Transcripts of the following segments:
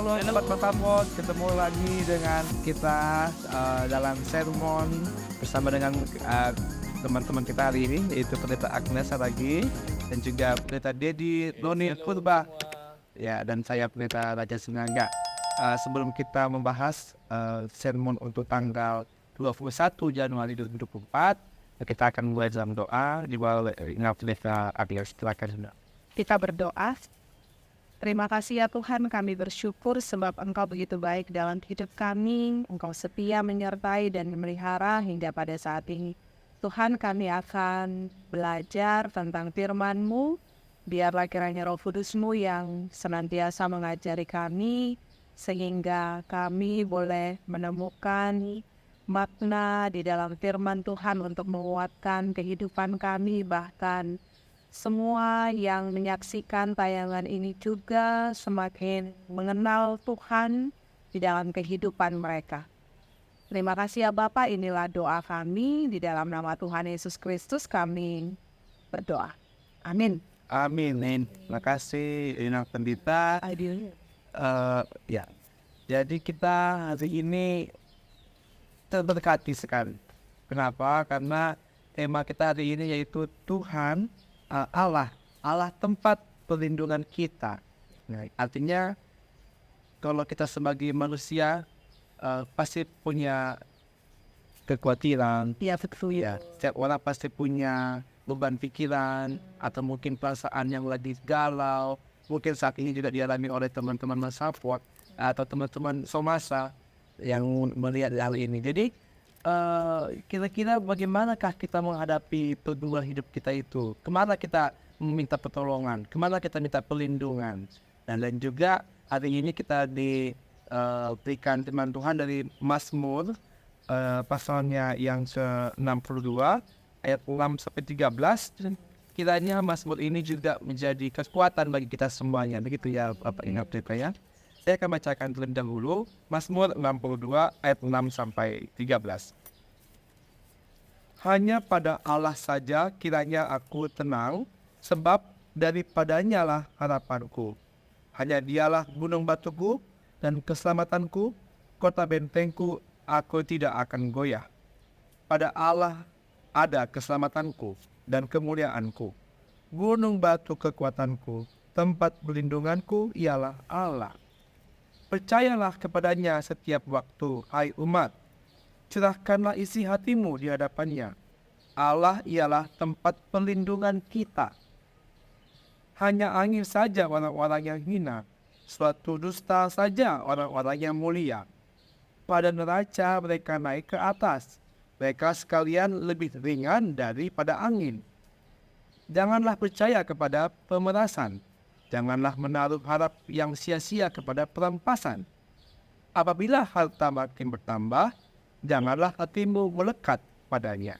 Halo Sobat Martabot, ketemu lagi dengan kita dalam sermon bersama dengan teman-teman kita hari ini, yaitu Pendeta Agnes lagi dan juga Pendeta Dedi Loni Purba. Ya, dan saya Pendeta Raja Sinaga. Sebelum kita membahas sermon untuk tanggal 21 Januari 2024, kita akan mulai dalam doa di bawah Pendeta Agnes. Silakan. Kita berdoa. Terima kasih ya Tuhan, kami bersyukur sebab Engkau begitu baik dalam hidup kami. Engkau setia menyertai dan memelihara hingga pada saat ini. Tuhan, kami akan belajar tentang firman-Mu. Biarlah kiranya Roh Kudus-Mu yang senantiasa mengajari kami, sehingga kami boleh menemukan makna di dalam firman Tuhan untuk menguatkan kehidupan kami, bahkan semua yang menyaksikan tayangan ini juga semakin mengenal Tuhan di dalam kehidupan mereka. Terima kasih ya Bapa, inilah doa kami di dalam nama Tuhan Yesus Kristus kami berdoa. Amin. Amin. Terima kasih Inang Pendeta. Ya, jadi kita hari ini terberkati sekali. Kenapa? Karena tema kita hari ini yaitu Tuhan Allah tempat perlindungan kita. Nah, artinya kalau kita sebagai manusia pasti punya kekhawatiran. Ya, betul. Ya, setiap orang pasti punya beban pikiran atau mungkin perasaan yang lagi galau. Mungkin saat ini juga dialami oleh teman-teman support atau teman-teman somasa yang melihat hal ini. Jadi kira-kira bagaimanakah kita menghadapi pergumulan hidup kita itu? Kemana kita meminta pertolongan? Kemana kita minta perlindungan? Dan juga hari ini kita diberikan firman Tuhan dari Mazmur pasalnya yang ke-62 ayat 6-13. Kiranya Mazmur ini juga menjadi kekuatan bagi kita semuanya. Begitu ya Bapak Ingat ya. Saya akan bacakan terlebih dahulu Mazmur 62 ayat 6-13. Hanya pada Allah saja kiranya aku tenang, sebab daripadanya lah harapanku. Hanya dialah gunung batuku dan keselamatanku, kota bentengku, aku tidak akan goyah. Pada Allah ada keselamatanku dan kemuliaanku. Gunung batu kekuatanku, tempat perlindunganku ialah Allah. Percayalah kepadanya setiap waktu, hai umat. Cerahkanlah isi hatimu di hadapannya. Allah ialah tempat perlindungan kita. Hanya angin saja orang-orang yang hina, suatu dusta saja orang-orang yang mulia. Pada neraca mereka naik ke atas. Mereka sekalian lebih ringan daripada angin. Janganlah percaya kepada pemerasan. Janganlah menaruh harap yang sia-sia kepada perampasan. Apabila harta makin bertambah, janganlah hatimu melekat padanya.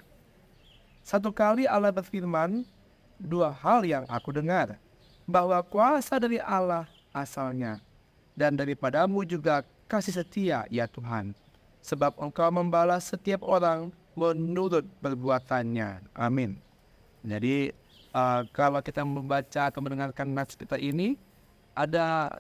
Satu kali Allah berfirman, dua hal yang aku dengar, bahwa kuasa dari Allah asalnya, dan daripadamu juga kasih setia ya Tuhan, sebab Engkau membalas setiap orang menurut perbuatannya. Amin. Jadi kalau kita membaca atau mendengarkan nats kita ini, ada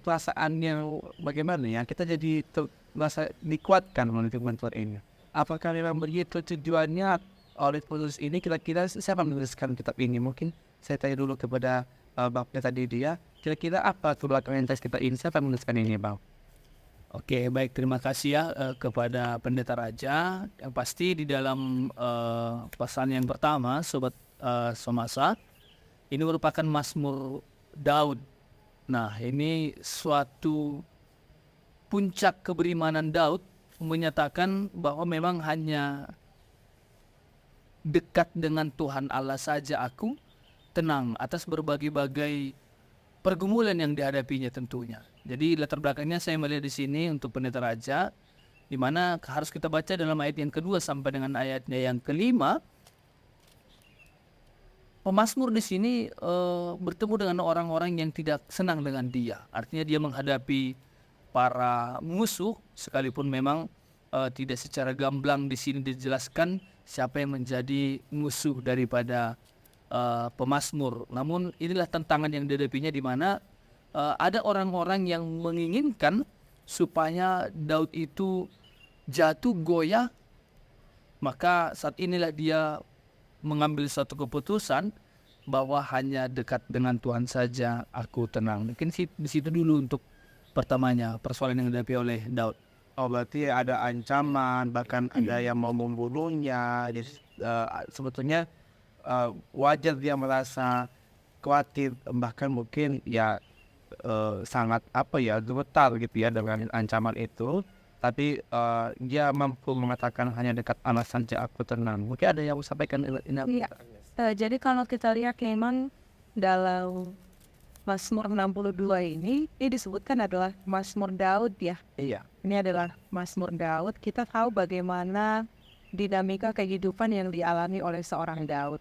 perasaan yang bagaimana ya, kita jadi merasa dikuatkan melalui firman Tuhan ini. Apakah memang begitu tujuannya oleh penulis ini? Kira-kira siapa menuliskan kitab ini? Mungkin saya tanya dulu kepada Bapaknya tadi dia, kira-kira apa tulang orientasi kita ini? Siapa menuliskan ini, Bang? Oke, baik, terima kasih ya kepada Pendeta Raja. Yang pasti di dalam pasal yang pertama, Sobat Somasa, ini merupakan Mazmur Daud. Nah, ini suatu puncak keberimanan Daud, menyatakan bahwa memang hanya dekat dengan Tuhan Allah saja aku tenang atas berbagai-bagai pergumulan yang dihadapinya tentunya. Jadi latar belakangnya saya melihat di sini untuk Pendeta Raja, di mana harus kita baca dalam ayat yang kedua sampai dengan ayatnya yang kelima. Pemazmur di sini bertemu dengan orang-orang yang tidak senang dengan dia. Artinya dia menghadapi para musuh, sekalipun memang tidak secara gamblang di sini dijelaskan siapa yang menjadi musuh daripada pemazmur. Namun inilah tantangan yang dihadapinya, di mana ada orang-orang yang menginginkan supaya Daud itu jatuh goyah, maka saat inilah dia mengambil satu keputusan bahwa hanya dekat dengan Tuhan saja aku tenang. Mungkin di situ dulu untuk pertamanya persoalan yang dihadapi oleh Daud. Oh, berarti ada ancaman, bahkan ada yang mau membunuhnya. Jadi sebetulnya wajar dia merasa khawatir, bahkan mungkin ya sangat gemetar gitu ya dengan ancaman itu. Tapi dia mampu mengatakan hanya dekat Allah saja aku tenang. Mungkin ada yang mau sampaikan ini. Iya. Jadi kalau kita lihat memang dalam Mazmur 62 ini disebutkan adalah Mazmur Daud ya. Iya. Ini adalah Mazmur Daud. Kita tahu bagaimana dinamika kehidupan yang dialami oleh seorang Daud.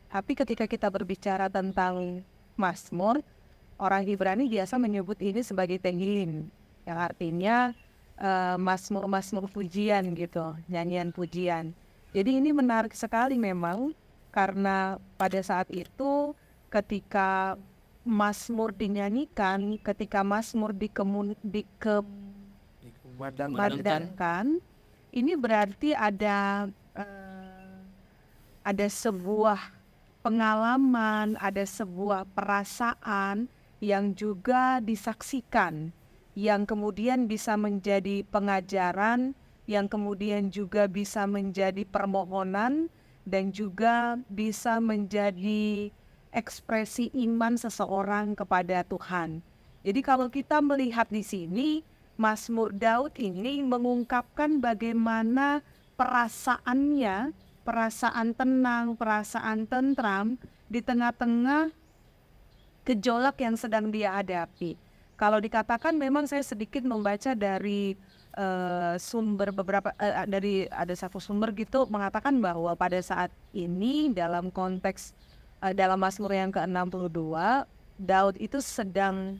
Tapi ketika kita berbicara tentang Mazmur, orang Ibrani biasa menyebut ini sebagai Tehillim, yang artinya Mazmur-Mazmur pujian gitu, nyanyian pujian. Jadi ini menarik sekali memang, karena pada saat itu ketika Mazmur dinyanyikan, ketika Mazmur dikemandangkan, ini berarti ada sebuah pengalaman, ada sebuah perasaan yang juga disaksikan, yang kemudian bisa menjadi pengajaran, yang kemudian juga bisa menjadi permohonan, dan juga bisa menjadi ekspresi iman seseorang kepada Tuhan. Jadi kalau kita melihat di sini, Mazmur Daud ini mengungkapkan bagaimana perasaannya, perasaan tenang, perasaan tentram di tengah-tengah gejolak yang sedang dia hadapi. Kalau dikatakan, memang saya sedikit membaca dari sumber beberapa, dari ada satu sumber gitu mengatakan bahwa pada saat ini dalam konteks dalam Mazmur yang ke-62, Daud itu sedang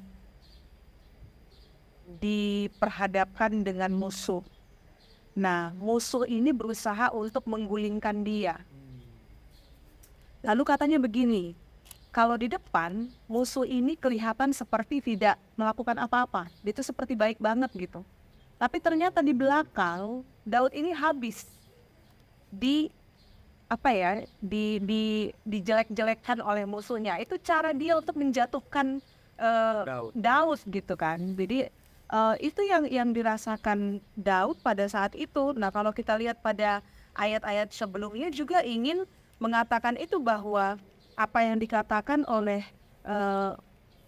diperhadapkan dengan musuh. Nah, musuh ini berusaha untuk menggulingkan dia. Lalu katanya begini, kalau di depan musuh ini kelihatan seperti tidak melakukan apa-apa, dia itu seperti baik banget gitu. Tapi ternyata di belakang Daud ini habis dijelek-jelekkan oleh musuhnya. Itu cara dia untuk menjatuhkan Daud gitu kan. Jadi itu yang dirasakan Daud pada saat itu. Nah, kalau kita lihat pada ayat-ayat sebelumnya juga ingin mengatakan itu, bahwa apa yang dikatakan oleh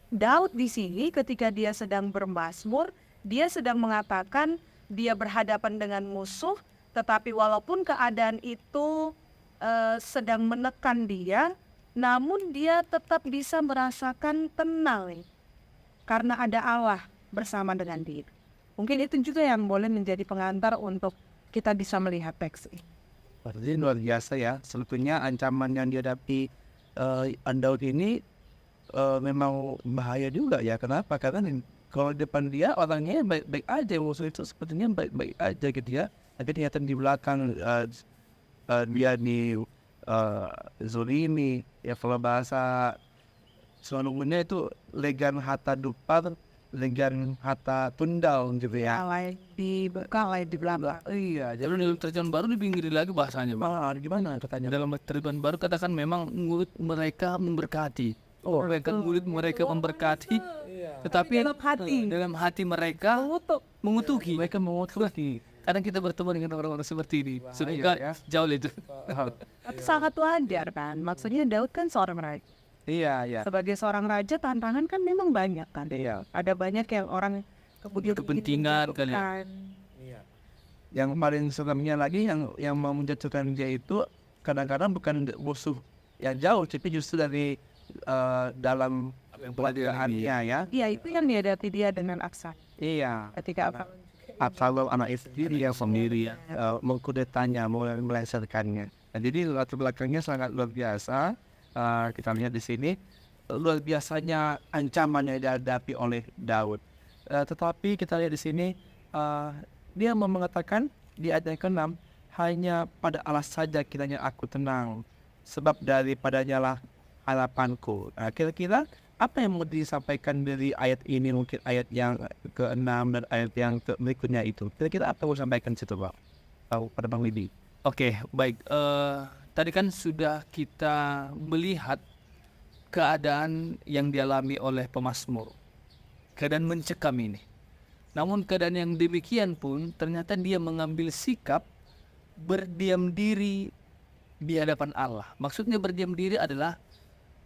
Daud di sini ketika dia sedang bermazmur, dia sedang mengatakan dia berhadapan dengan musuh, tetapi walaupun keadaan itu sedang menekan dia, namun dia tetap bisa merasakan tenang karena ada Allah bersama dengan dia. Mungkin itu juga yang boleh menjadi pengantar untuk kita bisa melihat teks ini. Berarti luar biasa ya. Sebetulnya ancaman yang dihadapi Daud ini memang bahaya juga ya. Kenapa? Karena kalau di depan dia orangnya baik-baik aja, musuh itu sepertinya baik-baik aja gitu ya. Tapi ternyata di belakang dia zolimi. Ya, kalau bahasa Solomonnya itu legan hata dupar, legan hata tundal gitu ya. Alay di belakang. Iya, jadi Dalam terjemahan baru dipinggiri lagi bahasanya, Bang. gimana katanya? Dalam terjemahan baru katakan memang mulut mereka memberkati. Mulut mereka memberkati, tetapi dalam hati mereka mengutuki. Mereka mengutuki. Kadang kita bertemu dengan orang-orang seperti ini. Semoga ya. jauh itu. Tapi sangat wajar kan. Maksudnya Daud kan seorang raja. Iya. Sebagai seorang raja tantangan kan memang banyak kan. Iya. Ada banyak yang orang kemudian Kepentingan kali ya. Yang paling seramnya lagi yang mau menjatuhkan dia itu kadang-kadang bukan musuh yang jauh, tapi justru dari dalam keluargaannya ya. Iya, itu yang dihadapi dia dengan Aksa. Iya. Ketika Absalom anak istri yang sendiri mengkudetanya, melengsarkannya. Nah, jadi latar belakangnya sangat luar biasa. Kita lihat di sini luar biasanya ancaman yang dihadapi oleh Daud. Tetapi kita lihat di sini dia mengatakan di ayat yang ke-6, hanya pada Allah saja kiranya aku tenang, sebab daripadanya lah harapanku. Kira-kira apa yang mau disampaikan dari ayat ini, mungkin ayat yang ke-6 dan ayat yang berikutnya itu? Kira-kira apa yang mau disampaikan situ, Bang? Tahu pada Bang Widi? Oke, baik. Tadi kan sudah kita melihat keadaan yang dialami oleh pemazmur. Keadaan mencekam ini. Namun keadaan yang demikian pun ternyata dia mengambil sikap berdiam diri di hadapan Allah. Maksudnya berdiam diri adalah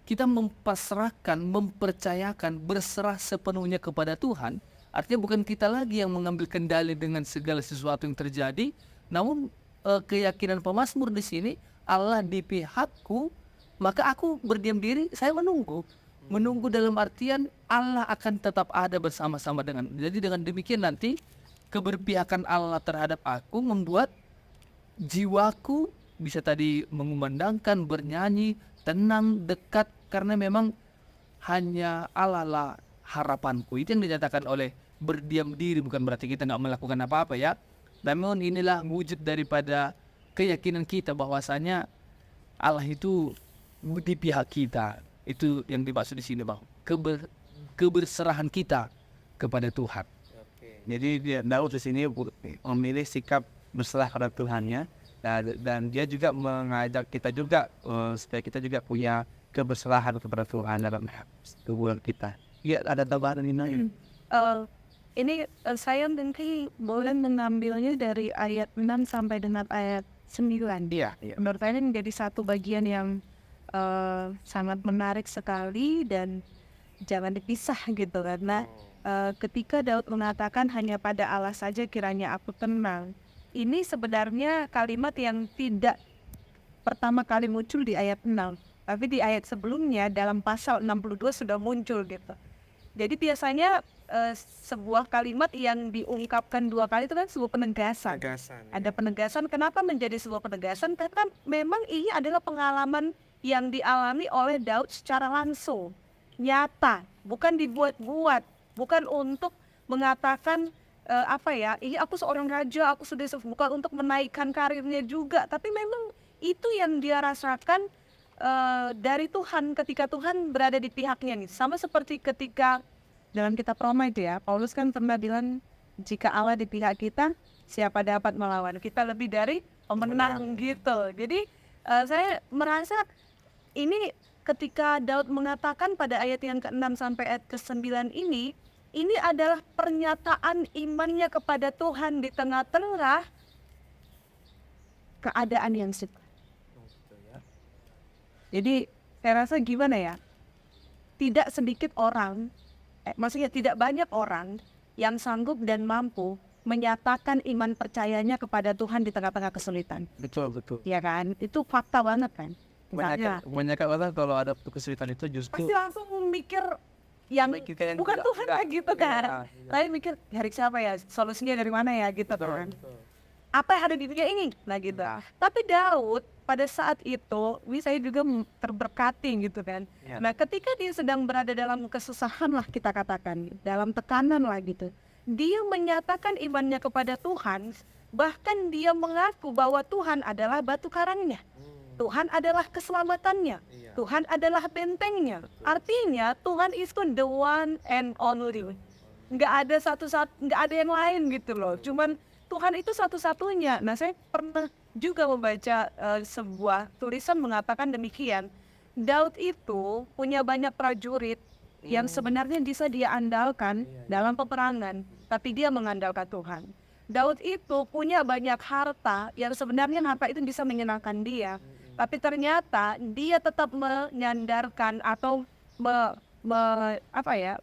kita mempasrahkan, mempercayakan, berserah sepenuhnya kepada Tuhan. Artinya bukan kita lagi yang mengambil kendali dengan segala sesuatu yang terjadi, namun keyakinan pemazmur di sini, Allah di pihakku, maka aku berdiam diri, saya menunggu. Menunggu dalam artian Allah akan tetap ada bersama-sama dengan. Jadi dengan demikian nanti keberpihakan Allah terhadap aku membuat jiwaku bisa tadi mengumandangkan, bernyanyi, tenang, dekat, karena memang hanya Allah lah harapanku. Itu yang dinyatakan oleh berdiam diri, bukan berarti kita nggak melakukan apa-apa ya. Namun inilah wujud daripada keyakinan kita bahwasanya Allah itu di pihak kita. Itu yang dimaksud di sini, Bang. Keberserahan kita kepada Tuhan. Jadi Daud di sini memilih sikap berserah pada Tuhannya, dan dia juga mengajak kita juga supaya kita juga punya keberserahan kepada Tuhan dalam hubungan kita. Iya, ada tambahan ini. Ini saya nanti boleh mengambilnya dari ayat 6 sampai dengan ayat 9. Iya. Menurut saya ini menjadi satu bagian yang sangat menarik sekali dan jangan dipisah gitu, karena ketika Daud mengatakan hanya pada Allah saja kiranya aku tenang, ini sebenarnya kalimat yang tidak pertama kali muncul di ayat 6, tapi di ayat sebelumnya dalam pasal 62 sudah muncul gitu. Jadi biasanya sebuah kalimat yang diungkapkan dua kali itu kan sebuah penegasan. Ada penegasan. Kenapa menjadi sebuah penegasan? Karena memang ini adalah pengalaman yang dialami oleh Daud secara langsung, nyata, bukan dibuat-buat, bukan untuk mengatakan ini aku seorang raja, aku sudah bukan untuk menaikkan karirnya juga, tapi memang itu yang dia rasakan dari Tuhan ketika Tuhan berada di pihaknya nih. Sama seperti ketika dalam kitab Roma itu ya, Paulus kan pernah bilang jika Allah di pihak kita, siapa dapat melawan kita lebih dari pemenang gitu. Jadi saya merasa ini ketika Daud mengatakan pada ayat yang ke-6 sampai ayat ke-9 ini adalah pernyataan imannya kepada Tuhan di tengah-tengah keadaan yang sedang. Jadi saya rasa gimana ya, tidak sedikit orang, maksudnya tidak banyak orang yang sanggup dan mampu menyatakan iman percayanya kepada Tuhan di tengah-tengah kesulitan. Betul. Ya kan, itu fakta banget kan. Banyak orang kalau ada kesulitan itu justru pasti langsung mikir yang bukan Tuhan lah gitu kan. Lain mikir dari siapa ya, solusinya dari mana ya gitu kan. Apa yang ada di dunia ini lah gitu. Tapi Daud pada saat itu, saya juga terberkati gitu kan. Nah ketika dia sedang berada dalam kesusahan lah kita katakan, dalam tekanan lah gitu, dia menyatakan imannya kepada Tuhan. Bahkan dia mengaku bahwa Tuhan adalah batu karangnya, Tuhan adalah keselamatannya, Tuhan adalah bentengnya. Artinya Tuhan itu the one and only. Nggak ada yang lain gitu loh. Cuman Tuhan itu satu-satunya. Nah saya pernah juga membaca sebuah tulisan mengatakan demikian. Daud itu punya banyak prajurit yang sebenarnya bisa dia andalkan dalam peperangan, tapi dia mengandalkan Tuhan. Daud itu punya banyak harta yang sebenarnya harta itu bisa menyenangkan dia, tapi ternyata dia tetap menyandarkan atau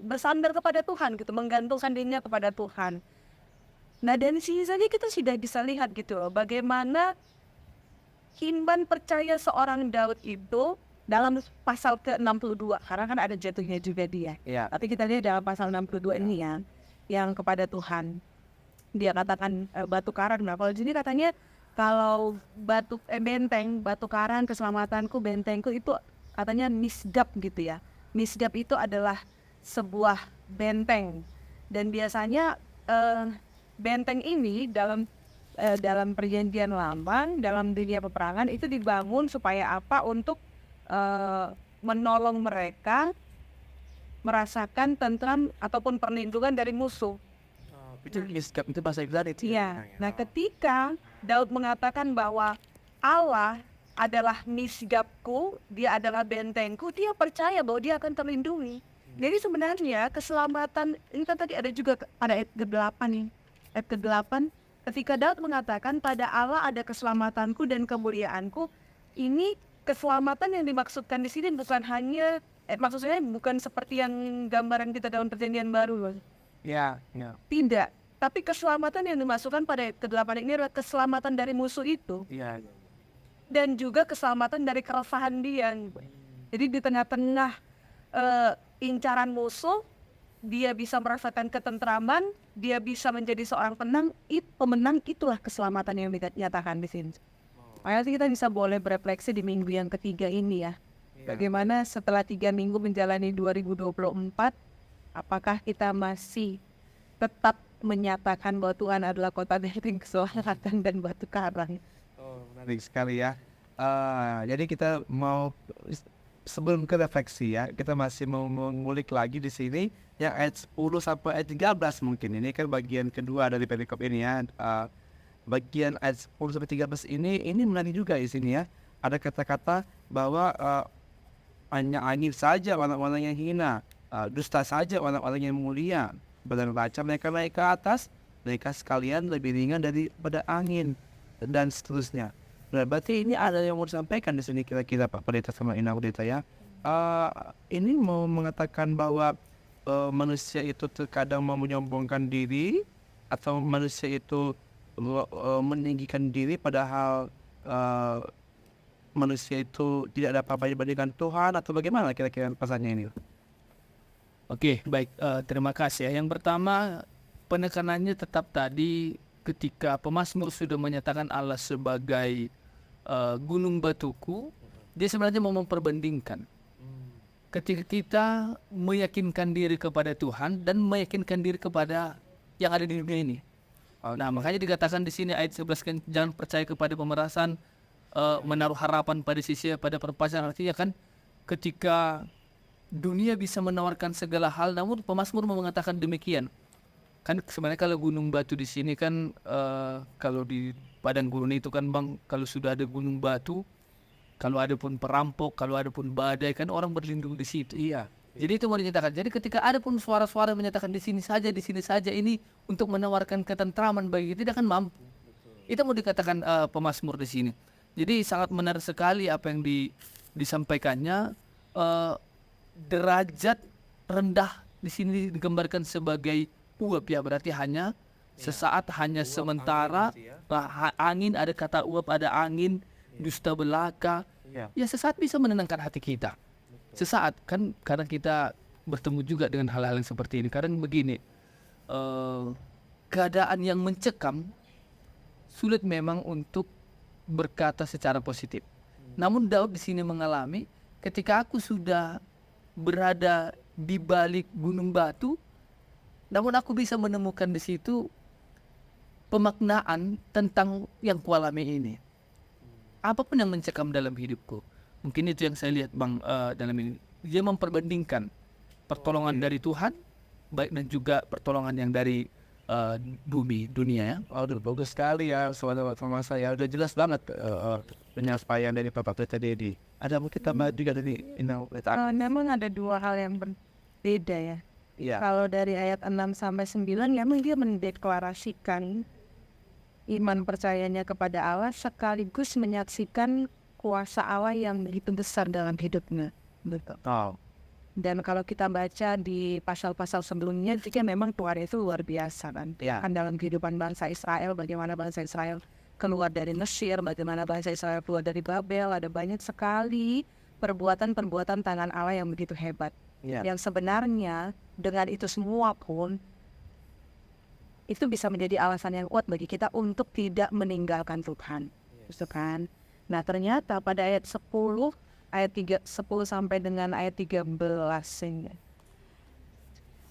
bersandar kepada Tuhan gitu, menggantungkan dirinya kepada Tuhan. Nah dari sini saja kita sudah bisa lihat gitu loh, bagaimana iman percaya seorang Daud itu dalam pasal ke-62, karena kan ada jatuhnya juga dia. Tapi kita lihat dalam pasal 62 ini ya, yang kepada Tuhan. Dia katakan batu karang. Nah kalau jadi katanya kalau benteng, batu karang, keselamatanku, bentengku itu katanya misgab gitu ya. Misgab itu adalah sebuah benteng. Dan biasanya benteng ini dalam perjanjian lama, dalam dunia peperangan itu dibangun supaya apa? Untuk menolong mereka merasakan tentram ataupun perlindungan dari musuh. Itu misgab itu bahasa Ibrani. Iya. Nah, ketika Daud mengatakan bahwa Allah adalah misgabku, dia adalah bentengku, dia percaya bahwa dia akan terlindungi. Jadi sebenarnya keselamatan, ini kan tadi ada juga pada ayat ke-8 nih. Ayat ke-8, ketika Daud mengatakan pada Allah ada keselamatanku dan kemuliaanku, ini keselamatan yang dimaksudkan di sini bukan hanya, maksudnya bukan seperti yang gambaran kita dalam perjanjian baru. Ya. Tidak. Tapi keselamatan yang dimasukkan pada ayat ke-8 ini adalah keselamatan dari musuh itu. Iya. Dan juga keselamatan dari keresahan dia. Jadi di tengah-tengah incaran musuh, dia bisa merasakan ketentraman, dia bisa menjadi seorang pemenang, itulah keselamatan yang dinyatakan di sini. Makanya kita bisa boleh berefleksi di minggu yang ketiga ini ya. Bagaimana setelah 3 minggu menjalani 2024, apakah kita masih tetap menyatakan bahwa Tuhan adalah kota benteng keselamatan dan batu karang. Menarik sekali ya. Jadi kita mau sebelum ke refleksi ya, kita masih mau mengulik lagi di sini yang ayat 10 sampai ayat 13 mungkin. Ini kan bagian kedua dari perikop ini ya. Bagian ayat 10 sampai 13 ini menarik juga di sini ya. Ada kata-kata bahwa hanya angin saja orang-orang yang hina, dusta saja orang-orang yang mulia. Berbaca mereka naik ke atas, mereka sekalian lebih ringan daripada angin dan seterusnya. Nah, berarti ini ada yang mau disampaikan di sini kira-kira Pak Pendeta sama Ina Pendeta ya. Ini mau mengatakan bahwa manusia itu terkadang mau menyombongkan diri atau manusia itu meninggikan diri padahal manusia itu tidak ada apa-apa dibandingkan Tuhan, atau bagaimana kira-kira pesannya ini? Oke, baik. Terima kasih. Yang pertama, penekanannya tetap tadi ketika pemazmur sudah menyatakan Allah sebagai gunung batuku, dia sebenarnya mau memperbandingkan. Ketika kita meyakinkan diri kepada Tuhan dan meyakinkan diri kepada yang ada di dunia ini. Nah, makanya dikatakan di sini ayat 11 kan, jangan percaya kepada pemerasan, menaruh harapan pada sisi pada perpajakan. Artinya kan ketika dunia bisa menawarkan segala hal, namun pemazmur mengatakan demikian. Kan sebenarnya kalau gunung batu di sini kan kalau di padang gurun itu kan Bang, kalau sudah ada gunung batu, kalau ada pun perampok, kalau ada pun badai, kan orang berlindung di situ. Iya. Jadi itu mau dinyatakan. Jadi ketika ada pun suara-suara menyatakan di sini saja ini untuk menawarkan ketentraman bagi kita, tidak akan mampu. Itu mau dikatakan pemazmur di sini. Jadi sangat menarik sekali apa yang disampaikannya. Derajat rendah di sini digambarkan sebagai uap ya, berarti hanya sesaat, hanya sementara. Angin, ada kata uap, ada angin, dusta belaka. Ya sesaat bisa menenangkan hati kita. Sesaat kan, kadang kita bertemu juga dengan hal-hal yang seperti ini. Kadang begini, keadaan yang mencekam sulit memang untuk berkata secara positif. Namun Daud di sini mengalami ketika aku sudah berada di balik gunung batu, namun aku bisa menemukan di situ pemaknaan tentang yang kualami ini. Apapun yang mencekam dalam hidupku, mungkin itu yang saya lihat Bang dalam ini. Dia memperbandingkan pertolongan dari Tuhan, baik, dan juga pertolongan yang dari bumi, dunia ya. Udah bagus sekali ya sama saya. Udah jelas banget penyampaian dari Bapak Pendeta Dedi. Ada mungkin tambah juga dari Ina Pendeta. Memang ada dua hal yang berbeda ya. Iya. Kalau dari ayat 6 sampai 9 memang dia mendeklarasikan iman percayanya kepada Allah sekaligus menyaksikan kuasa Allah yang begitu besar dalam hidupnya. Betul. Dan kalau kita baca di pasal-pasal sebelumnya, jika memang Tuhan itu luar biasa kan. Ya. Kan dalam kehidupan bangsa Israel, bagaimana bangsa Israel keluar dari Mesir, bagaimana bangsa Israel keluar dari Babel, ada banyak sekali perbuatan-perbuatan tangan Allah yang begitu hebat. Ya. Yang sebenarnya dengan itu semua pun, itu bisa menjadi alasan yang kuat bagi kita untuk tidak meninggalkan Tuhan. Gitu kan. Nah ternyata pada ayat 10 sampai dengan ayat 13 ini.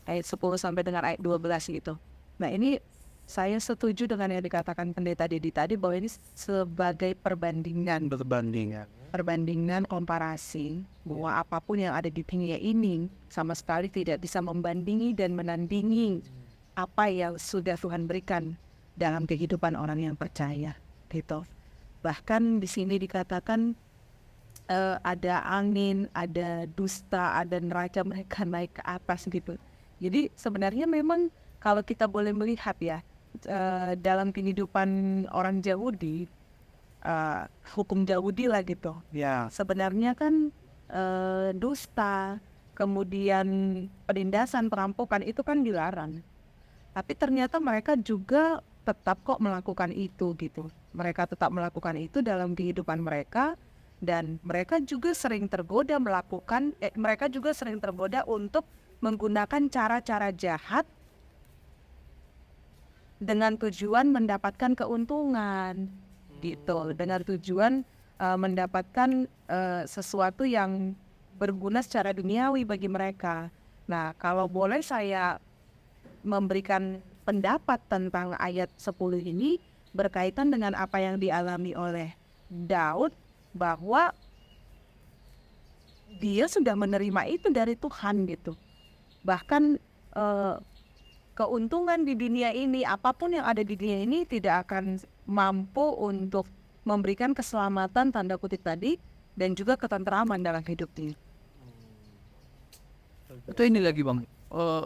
Ayat 10 sampai dengan ayat 12 gitu. Nah ini saya setuju dengan yang dikatakan pendeta Dedi tadi bahwa ini sebagai perbandingan komparasi bahwa apapun yang ada di dunia ini sama sekali tidak bisa membandingi dan menandingi apa yang sudah Tuhan berikan dalam kehidupan orang yang percaya gitu. Bahkan di sini dikatakan ada angin, ada dusta, ada neraca, mereka naik ke atas gitu. Jadi sebenarnya memang kalau kita boleh melihat ya, dalam kehidupan orang Yahudi, hukum Yahudi lah gitu. Ya. Sebenarnya kan dusta, kemudian penindasan, perampokan itu kan dilarang. Tapi ternyata mereka juga tetap kok melakukan itu gitu. Mereka tetap melakukan itu dalam kehidupan mereka, dan mereka juga sering tergoda untuk menggunakan cara-cara jahat dengan tujuan mendapatkan keuntungan gitu, dengan tujuan mendapatkan sesuatu yang berguna secara duniawi bagi mereka. Nah, kalau boleh saya memberikan pendapat tentang ayat 10 ini berkaitan dengan apa yang dialami oleh Daud, bahwa dia sudah menerima itu dari Tuhan gitu. Bahkan keuntungan di dunia ini, apapun yang ada di dunia ini tidak akan mampu untuk memberikan keselamatan tanda kutip tadi dan juga ketentraman dalam hidupnya. Itu ini lagi Bang,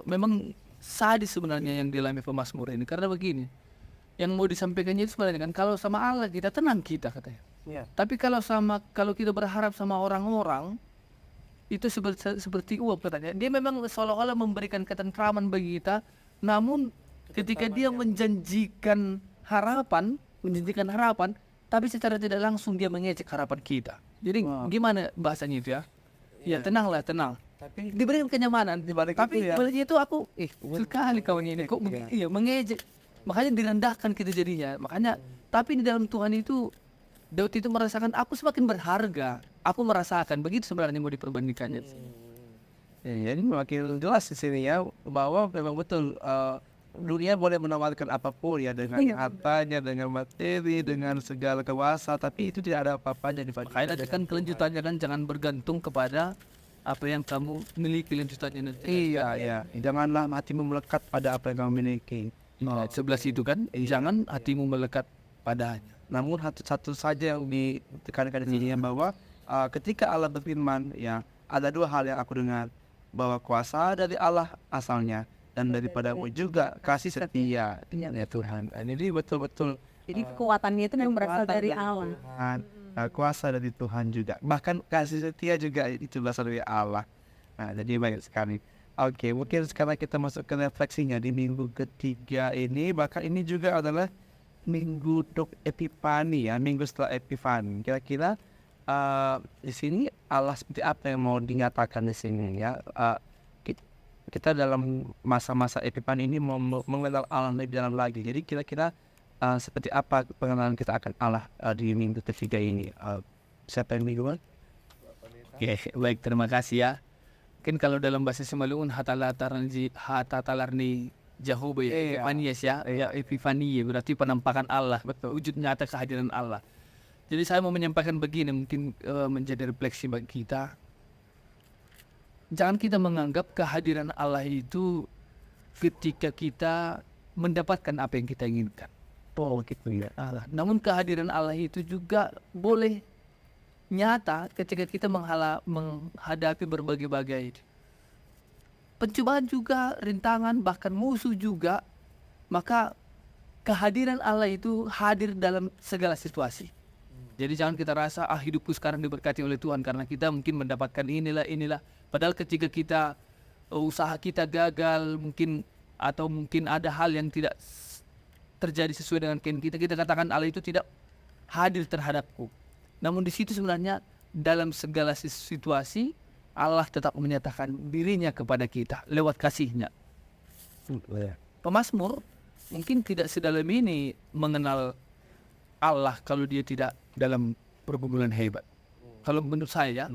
memang sadis sebenarnya yang dialami pemazmur ini, karena begini, yang mau disampaikannya itu sebenarnya kan, kalau sama Allah kita tenang kita katanya. Tapi kalau kita berharap sama orang-orang itu seperti uap katanya. Dia memang seolah-olah memberikan ketentraman bagi kita, namun ketika dia menjanjikan harapan, tapi secara tidak langsung dia mengejek harapan kita. Jadi gimana bahasanya itu ya? Ya tenanglah, tenang. Tapi diberikan kenyamanan. Tapi baliknya itu aku, sekali kawannya ini kok mengejek. Makanya direndahkan kita jadinya. Makanya, tapi di dalam Tuhan itu, Daud itu merasakan aku semakin berharga. Aku merasakan begitu sebenarnya mau diperbandingkannya. Ya, ini makin jelas di sini ya bahwa memang betul dunia boleh menawarkan apapun ya dengan hartanya, dengan materi, dengan segala kuasa, tapi itu tidak ada apa-apanya di Makanya tadi kan kelanjutannya kan jangan bergantung kepada apa yang kamu miliki lanjutannya nanti. Iya. Janganlah hatimu melekat pada apa yang kamu miliki. Sebelah situ kan, jangan hatimu melekat padanya. Namun satu saja yang ditekankan di sini bahwa ketika Allah berfirman, ya ada dua hal yang aku dengar, bahwa kuasa dari Allah asalnya dan daripadamu juga kasih setia ya Tuhan. Jadi betul-betul. Jadi kekuatannya itu yang berasal dari Allah. Kuasa dari Tuhan juga. Bahkan kasih setia juga itu berasal dari Allah. Nah, jadi baik sekali. Oke, mungkin sekarang kita masuk ke refleksinya di minggu ketiga ini. Bahkan ini juga adalah minggu Epifani ya, minggu setelah Epifani. Kira-kira di sini Allah seperti apa yang mau dinyatakan di sini ya? Kita dalam masa-masa Epifani ini mau mengenal Allah lebih dalam lagi. Jadi kira-kira seperti apa pengenalan kita akan Allah di minggu ketiga ini? Siapa yang mingguan? Oke, baik, terima kasih ya. Mungkin kalau dalam bahasa Simalungun hatatalarni Jehovah ya, Epifanias ya, Epifania berarti penampakan Allah, betul, wujud nyata kehadiran Allah. Jadi saya mau menyampaikan begini, mungkin menjadi refleksi bagi kita. Jangan kita menganggap kehadiran Allah itu ketika kita mendapatkan apa yang kita inginkan. Gitu ya. Namun kehadiran Allah itu juga boleh nyata ketika kita menghadapi berbagai-bagai pencobaan juga, rintangan, bahkan musuh juga. Maka kehadiran Allah itu hadir dalam segala situasi. Jadi jangan kita rasa hidupku sekarang diberkati oleh Tuhan karena kita mungkin mendapatkan inilah. Padahal ketika kita usaha kita gagal mungkin, atau mungkin ada hal yang tidak terjadi sesuai dengan keinginan kita katakan Allah itu tidak hadir terhadapku. Namun di situ sebenarnya dalam segala situasi Allah tetap menyatakan dirinya kepada kita lewat kasih-Nya. Pemazmur mungkin tidak sedalam ini mengenal Allah kalau dia tidak dalam pergumulan hebat. Kalau menurut saya,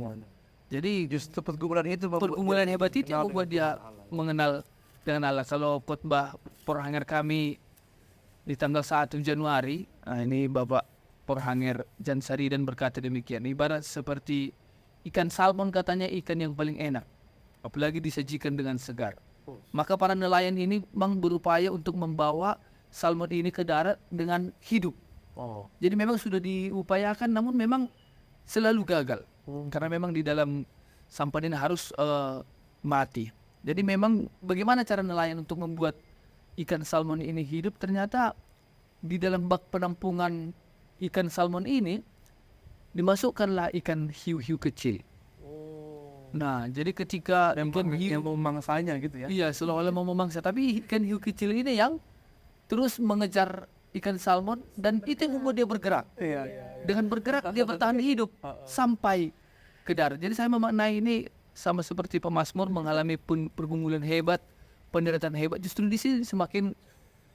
jadi Justru pergumulan hebat itu membuat dia mengenal dengan Allah. Kalau khotbah Porohanger kami di tanggal 1 Januari, ini Bapak Porhanger Jansari dan berkata demikian, ibarat seperti ikan salmon katanya ikan yang paling enak, apalagi disajikan dengan segar. Maka para nelayan ini memang berupaya untuk membawa salmon ini ke darat dengan hidup. Jadi memang sudah diupayakan, namun memang selalu gagal. Karena memang di dalam sampan ini harus mati. Jadi memang bagaimana cara nelayan untuk membuat ikan salmon ini hidup? Ternyata di dalam bak penampungan ikan salmon ini dimasukkanlah ikan hiu-hiu kecil. Nah, jadi ketika ikan yang hiu, memangsanya gitu ya. iya, seolah-olah mau memangsa, tapi ikan hiu kecil ini yang terus mengejar ikan salmon, dan itu yang membuat dia bergerak. Iya. Dengan bergerak dia bertahan hidup sampai ke darat. Jadi saya memaknai ini sama seperti pemazmur mengalami pergumulan hebat, penderitaan hebat. Justru di sini semakin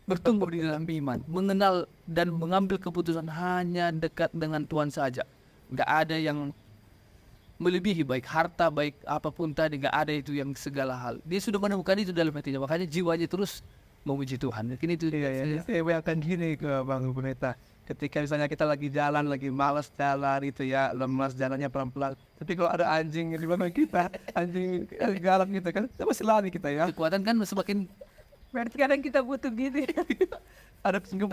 bertumbuh di dalam iman, mengenal dan mengambil keputusan hanya dekat dengan Tuhan saja. Nggak ada yang melebihi, baik harta, baik apapun tadi, nggak ada itu yang segala hal. Dia sudah menemukan itu dalam hatinya, makanya jiwanya terus memuji Tuhan. Mungkin itu. Iya. Saya bayangkan gini ke Bang Pendeta. Ketika misalnya kita lagi jalan, lagi malas jalan itu ya, lemas jalannya pelan-pelan. Tapi kalau ada anjing di belakang kita, anjing galak gitu kan, kita masih lari kita ya. Kekuatan kan semakin. Berarti kadang kita butuh gitu ya. Ada sungguh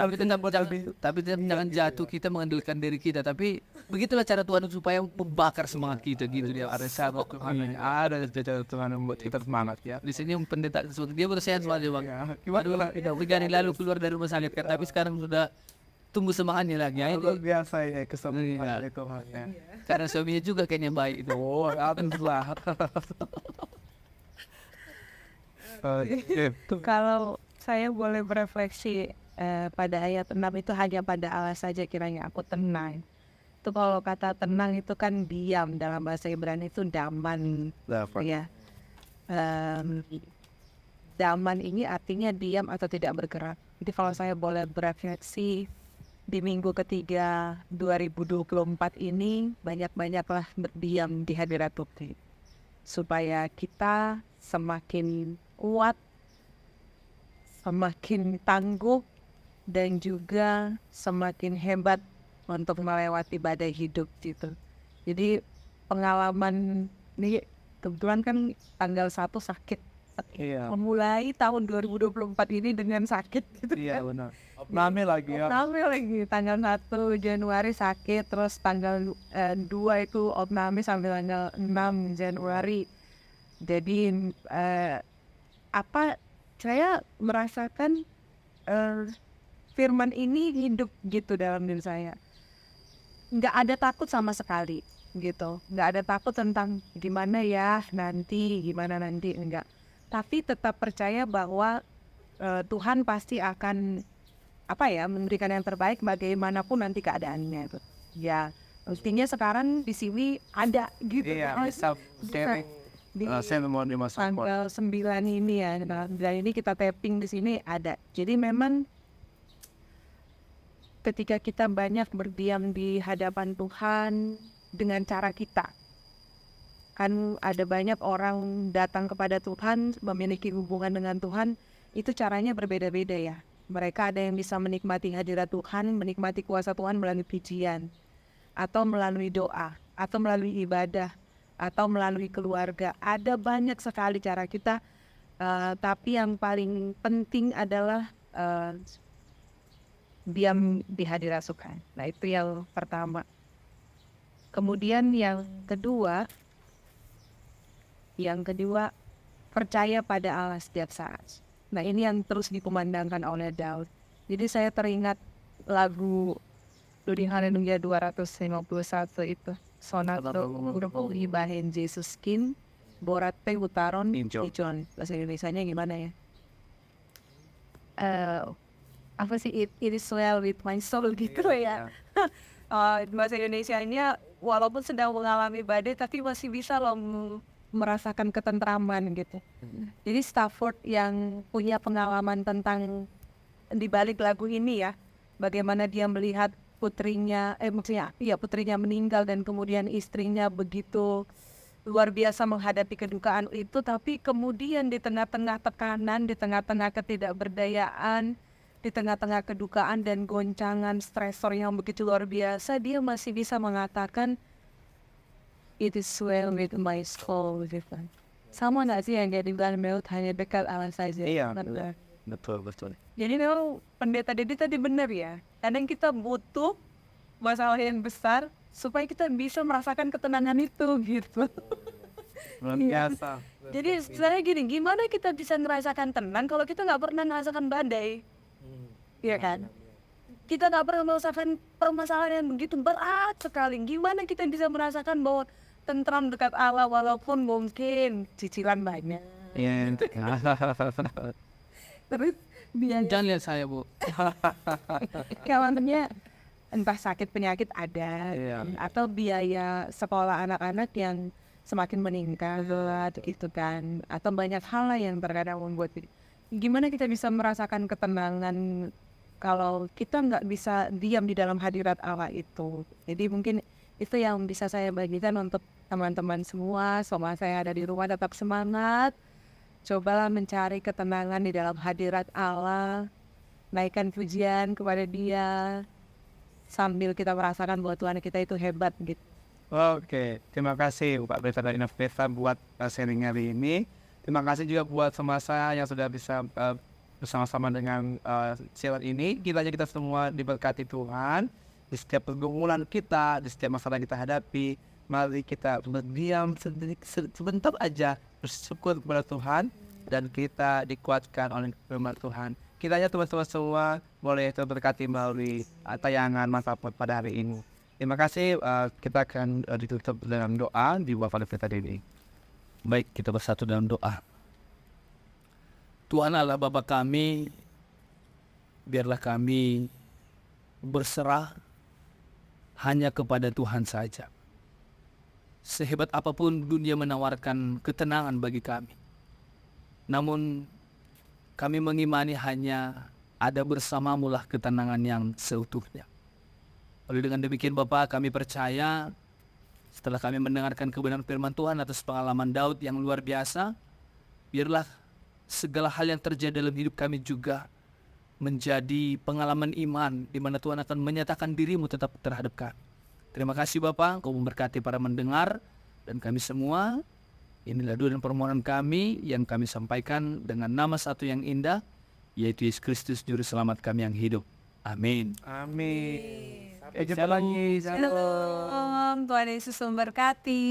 Tapi jangan jatuh kita mengandalkan diri kita. Tapi begitulah cara Tuhan supaya membakar semangat kita gitu dia. ada sabuk Tuhan, ada cara Tuhan membuat kita semangat ya. Di sini yang pendeta sesuatu dia bersehat semuanya bang. Ya, gimana? Udah 3 hari lalu keluar dari rumah sakit kan, tapi sekarang sudah tumbuh semangatnya lagi. Ya, Luar biasa ya Iya. kesempatannya Tuhan ya. Karena suaminya juga kayaknya baik itu. Oh, alhamdulillah. Kalau saya boleh berefleksi pada ayat 6 itu hanya pada Allah saja kiranya aku tenang. Itu kalau kata tenang itu kan diam, dalam bahasa Ibrani itu daman. Ya. Daman ini artinya diam atau tidak bergerak. Jadi kalau saya boleh berefleksi di minggu ketiga 2024 ini, banyak-banyaklah berdiam di hadirat Tuhan. Supaya kita semakin kuat, semakin tangguh, dan juga semakin hebat untuk melewati badai hidup gitu. Jadi pengalaman ini kebetulan kan tanggal 1 sakit. Iya. Memulai tahun 2024 ini dengan sakit gitu Iya kan. benar. Rame lagi ya. Opname lagi tanggal 1 Januari sakit, terus tanggal 2 itu opname sampai tanggal 6 Januari. Jadi saya merasakan firman ini hidup gitu dalam diri saya. Nggak ada takut sama sekali gitu. Nggak ada takut tentang gimana nanti, enggak. Tapi tetap percaya bahwa Tuhan pasti akan memberikan yang terbaik bagaimanapun nanti keadaannya itu. Ya, mestinya sekarang di sini ada gitu. Iya, bisa sharing. Saya mau dimasuk. Tanggal 9 ini ya, dan ini kita tapping di sini ada. Jadi memang ketika kita banyak berdiam di hadapan Tuhan dengan cara kita, kan ada banyak orang datang kepada Tuhan, memiliki hubungan dengan Tuhan, itu caranya berbeda-beda ya. Mereka ada yang bisa menikmati hadirat Tuhan, menikmati kuasa Tuhan melalui pujian, atau melalui doa, atau melalui ibadah, atau melalui keluarga. Ada banyak sekali cara kita, tapi yang paling penting adalah diam di hadirat Tuhan. Nah itu yang pertama. Kemudian yang kedua, percaya pada Allah setiap saat. Nah ini yang terus dikumandangkan oleh Daud. Jadi saya teringat lagu Dudi Haleluya 251 itu. Sonato Grupo Ibahen Jesus Kin Borat Pe Utaron Ijon. Bahasa Indonesianya gimana ya? Apa sih it is well with my soul gitu ya. Bahasa Indonesianya walaupun sedang mengalami badai tapi masih bisa loh merasakan ketentraman gitu. Jadi Stafford yang punya pengalaman tentang di balik lagu ini ya, bagaimana dia melihat putrinya meninggal dan kemudian istrinya begitu luar biasa menghadapi kedukaan itu, tapi kemudian di tengah-tengah tekanan, di tengah-tengah ketidakberdayaan, di tengah-tengah kedukaan dan goncangan stresor yang begitu luar biasa, dia masih bisa mengatakan, it is well with my soul, gitu. Sama nggak sih yang jadi bilang Meut hanya dekat Allah saja? Iya, Benar. betul. Jadi memang pendeta Dedi tadi benar ya. Kadang kita butuh masalah yang besar supaya kita bisa merasakan ketenangan itu gitu. Luar Iya. biasa. Jadi sebenarnya gini, gimana kita bisa merasakan tenang kalau kita nggak pernah merasakan badai? Iya kan? Kita nggak pernah merasakan permasalahan yang begitu berat sekali. Gimana kita bisa merasakan bahwa tentram dekat Allah walaupun mungkin cicilan banyak. Iya. Terus biaya Jangan lihat saya, Bu. kawannya entah sakit penyakit ada, Iya. atau biaya sekolah anak-anak yang semakin meningkat gitu kan, atau banyak hal lah yang terkadang membuat gimana kita bisa merasakan ketenangan kalau kita nggak bisa diam di dalam hadirat Allah itu. Jadi mungkin itu yang bisa saya bagikan untuk teman-teman semua. Selama saya ada di rumah tetap semangat, cobalah mencari ketenangan di dalam hadirat Allah, naikkan pujian kepada Dia sambil kita merasakan bahwa Tuhan kita itu hebat gitu. Oke, terima kasih Pak Pendeta dan Inafesa buat sharing hari ini. Terima kasih juga buat semasa yang sudah bisa bersama-sama dengan siaran ini. Kiranya kita semua diberkati Tuhan di setiap pergumulan kita, di setiap masalah yang kita hadapi. Mari kita berdiam sebentar aja, bersyukur kepada Tuhan, dan kita dikuatkan oleh firman Tuhan. Kiranya teman-teman semua boleh terberkati melalui tayangan Masa pada hari ini. Terima kasih, kita akan ditutup dengan doa di bawah Pendeta Dedi. Baik, kita bersatu dalam doa. Tuhan Allah Bapa kami, biarlah kami berserah hanya kepada Tuhan saja. Sehebat apapun dunia menawarkan ketenangan bagi kami, namun kami mengimani hanya ada bersamamu lah ketenangan yang seutuhnya. Oleh dengan demikian Bapa, kami percaya setelah kami mendengarkan kebenaran firman Tuhan atas pengalaman Daud yang luar biasa, biarlah segala hal yang terjadi dalam hidup kami juga menjadi pengalaman iman di mana Tuhan akan menyatakan dirimu tetap terhadap kami. Terima kasih Bapa, Engkau memberkati para mendengar dan kami semua. Inilah doa dan permohonan kami yang kami sampaikan dengan nama satu yang indah, yaitu Yesus Kristus Juru Selamat kami yang hidup. Amin. Amin. Sampai jumpa lagi. Shalom, Tuhan Yesus memberkati.